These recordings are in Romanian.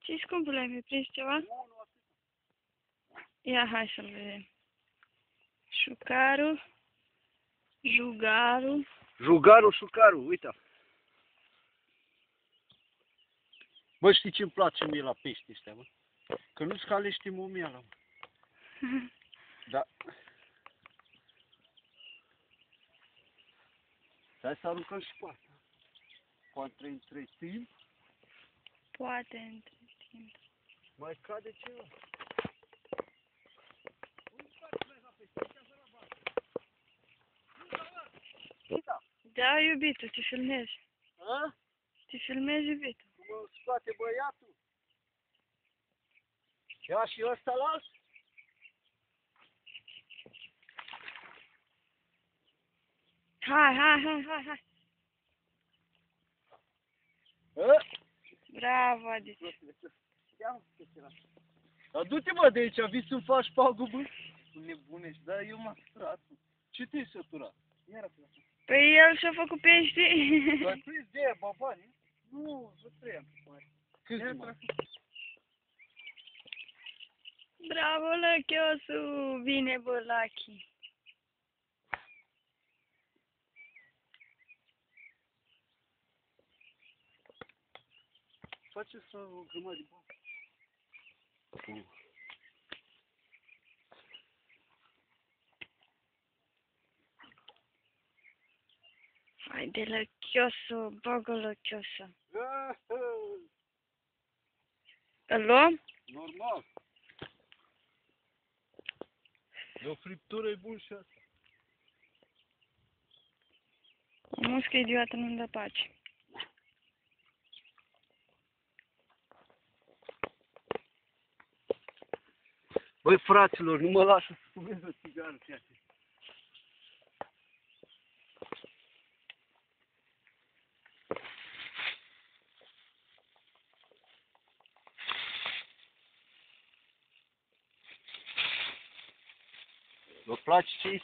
Ce scumpule, ai mai prins ceva? Ia, hai să-l vedem. Șucarul. Jugarul. Jugarul, șucarul, uite. Bă, știi ce-mi place mie la pești ăștia, bă? Că nu scalește momiala, mă. Da. Hai să aruncăm și pe asta. Poate între timp. Poate între timp. Mai cade ceva. Da, iubitul, te filmezi. A? Te filmezi, iubitul. Cum scoate băiatul? Ia și ăsta las? Hai. A? Bravo, Adiț. Dar du-te, mă, de aici, vii să-mi faci pagubă? Tu nebunești, dar eu m-am săturat. Ce te-ai săturat? Păi el și-a făcut pește. Dar tu ești de aia, babani? Nu, vă trăiam. Câți mai? Bravo, lăchiosu. Bine, bă, Lucky. Face să o grămadă de bani. Hai de lăchiosu, bagă lăchiosu. Îl luăm? Normal. De o friptură e bun și asta. O muscă idiotă nu-mi dă pace. Băi, fraților, nu mă lasă să fumez o țigară, frate. Vă place ce-i?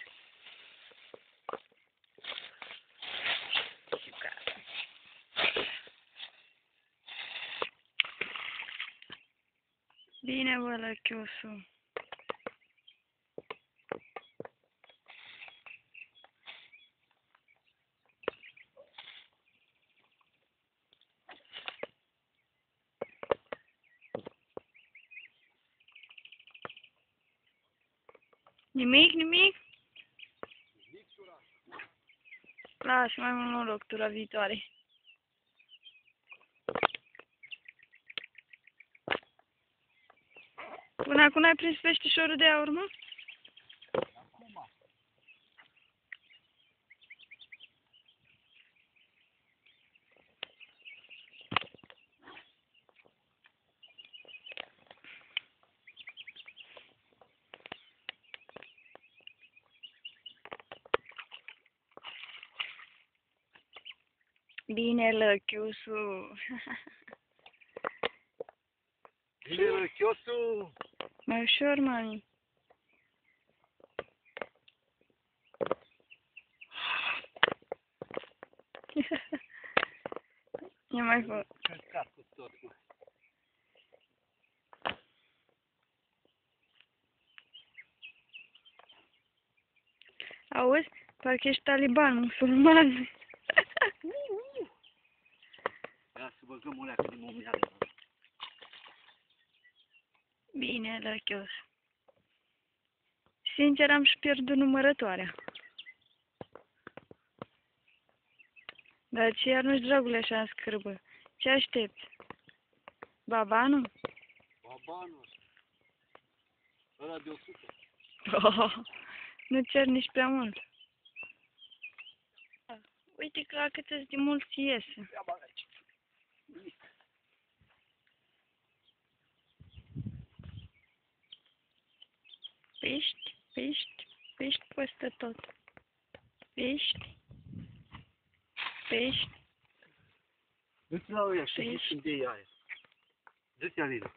Bine, bă, lăchiosu. Nimic? Lasă, mai mult noroc tura viitoare. Până acum n-ai prins peștișorul de aur, mă? Acum. Bine, lăchiosu. Bine, lăchiosu. Mai ușor, mami. E mai fă. Căcat cu tot, mă. Auzi? Parcă ești taliban, musulman. Ia să băgăm o leacă de momială. Bine, lăchios. Sincer, am și pierdut numărătoarea. Dar ce iar nu-și, dragule, așa în scârbă? Ce aștepți? Babanul? Babanul ăsta. Ăla de 100. Oh, nu cer nici prea mult. Uite că la cât de mult ți iese. Ia bag aici. Pești peste tot. Pești. Du-te la ăia și zici unde e aia. Du-te, Alina.